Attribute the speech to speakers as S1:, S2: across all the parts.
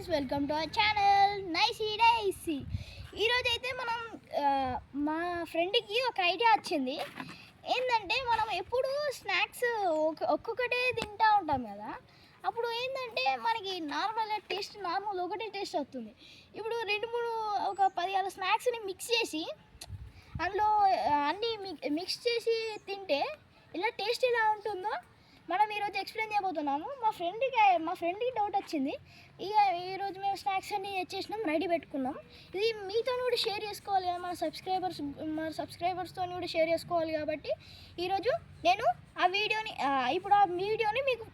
S1: Friends, welcome to our channel nice Daisy. ఈరోజు అయితే మనం మా ఫ్రెండ్కి ఒక ఐడియా వచ్చింది. ఏంటంటే మనం ఎప్పుడు స్నాక్స్ ఒక్కొక్కటే తింటూ ఉంటాం కదా. అప్పుడు ఏంటంటే మనకి నార్మల్ ఒకటే టేస్ట్ వస్తుంది. ఇప్పుడు 2-3 ఒక 10 స్నాక్స్ని మిక్స్ చేసి అందులో అన్నీ మిక్స్ చేసి తింటే ఇలా టేస్ట్ ఎలా ఉంటుందో మనం ఈరోజు ఎక్స్ప్లెయిన్ చేయబోతున్నాము. మా ఫ్రెండ్కి డౌట్ వచ్చింది. ఇక ఈరోజు మేము స్నాక్స్ అన్నీ చేసినాం, రెడీ పెట్టుకున్నాం. ఇది మీతో కూడా షేర్ చేసుకోవాలి కదా, మన సబ్స్క్రైబర్స్తో కూడా షేర్ చేసుకోవాలి. కాబట్టి ఈరోజు నేను ఆ వీడియోని మీకు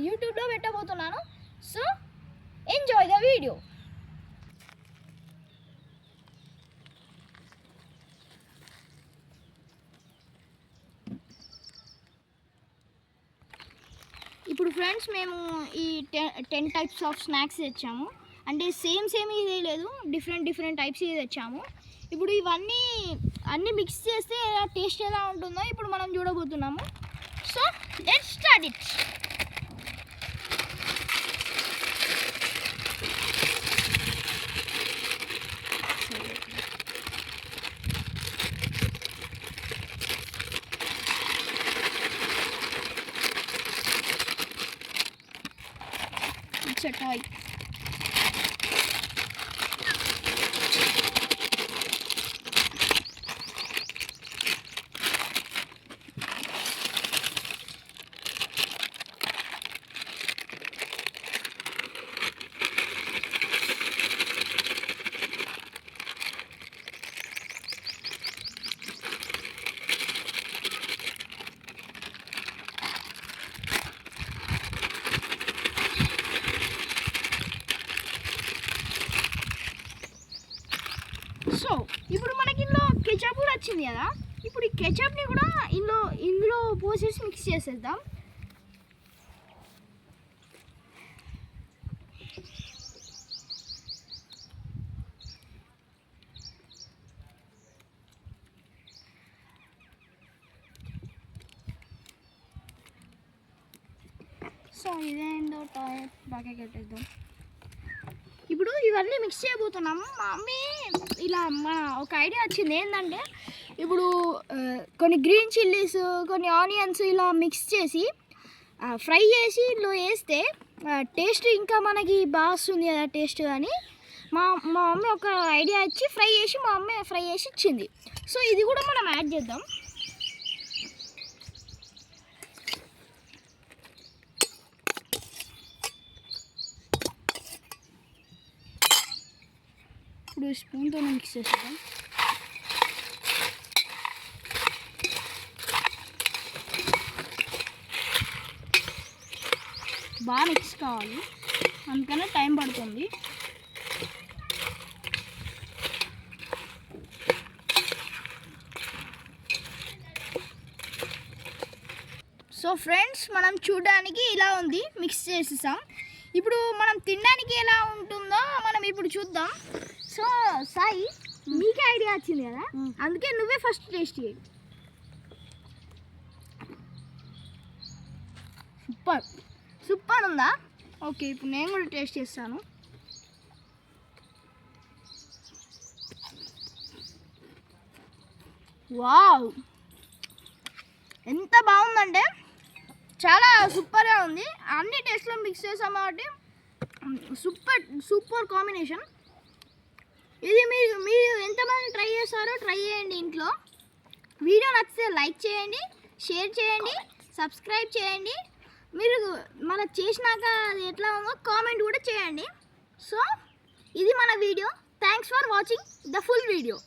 S1: యూట్యూబ్లో పెట్టబోతున్నాను. So enjoy the video. ఇప్పుడు ఫ్రెండ్స్, మేము ఈ 10 టైప్స్ ఆఫ్ స్నాక్స్ తెచ్చాము. అంటే సేమ్ ఇదే లేదు, డిఫరెంట్ టైప్స్ ఇది తెచ్చాము. ఇప్పుడు అన్నీ మిక్స్ చేస్తే టేస్ట్ ఎలా ఉంటుందో ఇప్పుడు మనం చూడబోతున్నాము. So let's start it. It's a toy. So ఇప్పుడు మనకి ఇందులో కెచప్ కూడా వచ్చింది కదా. ఇప్పుడు ఈ కెచప్ని కూడా ఇందులో పోసేసి మిక్స్ చేసేద్దాం. సో ఇదేంటో టాయ్ బాగా కట్టేద్దాం. ఇప్పుడు ఇవన్నీ మిక్స్ చేయబోతున్నాము. మా మమ్మీ ఒక ఐడియా వచ్చింది. ఏంటంటే ఇప్పుడు కొన్ని గ్రీన్ చిల్లీస్, కొన్ని ఆనియన్స్ ఇలా మిక్స్ చేసి ఫ్రై చేసి ఇందులో వేస్తే టేస్ట్ ఇంకా మనకి బాగా వస్తుంది కదా టేస్ట్. అని మా మమ్మీ ఒక ఐడియా ఇచ్చి మా మమ్మీ ఫ్రై చేసి ఇచ్చింది. సో ఇది కూడా మనం యాడ్ చేద్దాం. ఇప్పుడు స్పూన్తో మిక్స్ చేస్తాం. బాగా మిక్స్ కావాలి, అందుకనే టైం పడుతుంది. సో ఫ్రెండ్స్, మనం చూడడానికి ఇలా ఉంది, మిక్స్ చేసేసాం. ఇప్పుడు మనం తినడానికి ఎలా ఉంటుందో మనం ఇప్పుడు చూద్దాం. సో సాయి, మీకే ఐడియా వచ్చింది కదా, అందుకే నువ్వే ఫస్ట్ టేస్ట్ చేయి. సూపర్ ఉందా? ఓకే, ఇప్పుడు నేను కూడా టేస్ట్ చేస్తాను. వావ్, ఎంత బాగుందంటే చాలా సూపర్గా ఉంది. అన్ని టేస్ట్లో మిక్స్ చేసాం కాబట్టి సూపర్ కాంబినేషన్. ఇది మీరు ఎంతమంది ట్రై చేస్తారో ట్రై చేయండి ఇంట్లో. వీడియో నచ్చితే లైక్ చేయండి, షేర్ చేయండి, సబ్స్క్రైబ్ చేయండి. మీరు మన చేసినాక అది ఎట్లా ఉందో కామెంట్ కూడా చేయండి. సో ఇది మన video. Thanks for watching the full video.